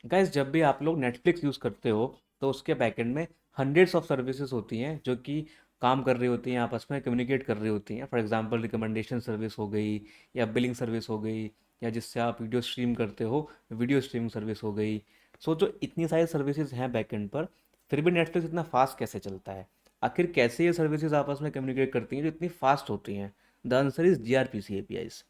Guys, जब भी आप लोग नेटफ्लिक्स यूज़ करते हो तो उसके बैकएंड में हंड्रेड्स ऑफ सर्विसेज होती हैं जो कि काम कर रही होती हैं, आपस में कम्युनिकेट कर रही होती हैं। फॉर एग्जांपल रिकमेंडेशन सर्विस हो गई, या बिलिंग सर्विस हो गई, या जिससे आप वीडियो स्ट्रीम करते हो वीडियो स्ट्रीमिंग सर्विस हो गई। सो जो इतनी सारी सर्विसेज हैं बैकएंड पर, फिर भी नेटफ्लिक्स इतना फास्ट कैसे चलता है? आखिर कैसे ये सर्विसेज आपस में कम्युनिकेट करती हैं जो इतनी फास्ट होती हैं? The answer is gRPC APIs.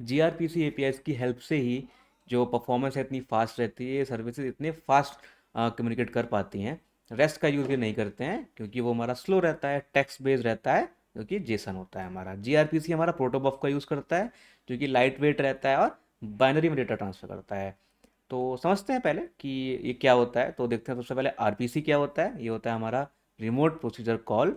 GRPC APIs की हेल्प से ही जो परफॉर्मेंस है इतनी फास्ट रहती है, ये सर्विसेज इतने फास्ट कम्युनिकेट कर पाती हैं। रेस्ट का यूज़ ये नहीं करते हैं क्योंकि वो हमारा स्लो रहता है, टेक्स्ट बेस्ड रहता है, क्योंकि जेसन होता है हमारा। जीआरपीसी हमारा प्रोटोबफ का यूज़ करता है जो कि लाइट वेट रहता है और बाइनरी में डेटा ट्रांसफर करता है। तो समझते हैं पहले कि ये क्या होता है। तो देखते हैं सबसे पहले आरपीसी क्या होता है। ये होता है हमारा रिमोट प्रोसीजर कॉल।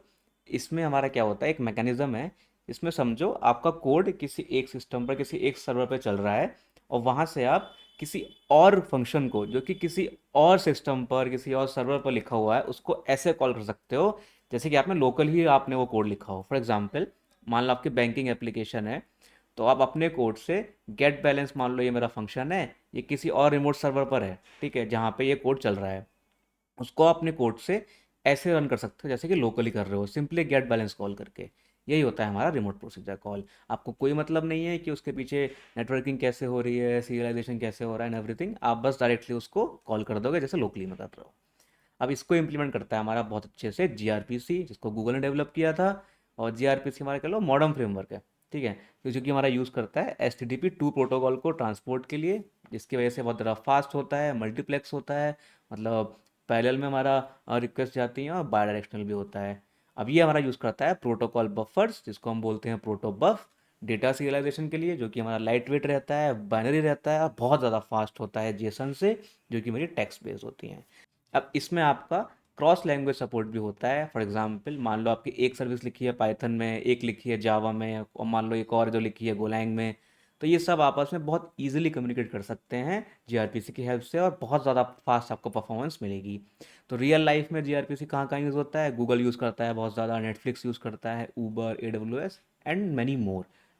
इसमें हमारा क्या होता है, एक मैकेनिज्म है। इसमें समझो आपका कोड किसी एक सिस्टम पर, किसी एक सर्वर पर चल रहा है, और वहाँ से आप किसी और फंक्शन को जो कि किसी और सिस्टम पर, किसी और सर्वर पर लिखा हुआ है, उसको ऐसे कॉल कर सकते हो जैसे कि आपने लोकल ही आपने वो कोड लिखा हो। फॉर एग्जांपल, मान लो आपकी बैंकिंग एप्लीकेशन है, तो आप अपने कोड से गेट बैलेंस, मान लो ये मेरा फंक्शन है, ये किसी और रिमोट सर्वर पर है, ठीक है, जहाँ पे ये कोड चल रहा है, उसको आप अपने कोड से ऐसे रन कर सकते हो जैसे कि लोकली कर रहे हो, सिंपली गेट बैलेंस कॉल करके। यही होता है हमारा रिमोट प्रोसीजर कॉल। आपको कोई मतलब नहीं है कि उसके पीछे नेटवर्किंग कैसे हो रही है, सीरियलाइजेशन कैसे हो रहा है एंड एवरीथिंग, आप बस डायरेक्टली उसको कॉल कर दोगे जैसे लोकली में कर रहे हो। अब इसको इम्प्लीमेंट करता है हमारा बहुत अच्छे से जीआरपीसी, जिसको गूगल ने डेवलप किया था। और जीआरपीसी हमारा कह लो मॉडर्न फ्रेमवर्क है, ठीक है, तो जो कि हमारा यूज़ करता है HTTP 2 प्रोटोकॉल को ट्रांसपोर्ट के लिए, जिसकी वजह से बहुत ज़्यादा फास्ट होता है, मल्टीप्लेक्स होता है। मतलब पैरेलल में हमारा रिक्वेस्ट जाती हैं और बाई डायरेक्शनल भी होता है। अब ये हमारा यूज़ करता है प्रोटोकॉल बफर्स, जिसको हम बोलते हैं प्रोटोबफ, डेटा सीरियलाइजेशन के लिए, जो कि हमारा लाइट वेट रहता है, बाइनरी रहता है और बहुत ज़्यादा फास्ट होता है जेसन से, जो कि मेरी टेक्स्ट बेस्ड होती हैं। अब इसमें आपका क्रॉस लैंग्वेज सपोर्ट भी होता है। फॉर एग्जांपल, मान लो आपकी एक सर्विस लिखी है पाइथन में, एक लिखी है जावा में, और मान लो एक और जो लिखी है गोलैंग में, तो ये सब आपस में बहुत इजीली कम्युनिकेट कर सकते हैं जीआरपीसी की हेल्प से, और बहुत ज़्यादा फास्ट आपको परफॉर्मेंस मिलेगी। तो रियल लाइफ में जीआरपीसी कहाँ कहाँ यूज़ होता है? गूगल यूज़ करता है बहुत ज़्यादा, नेटफ्लिक्स यूज़ करता है, Uber, AWS and many more.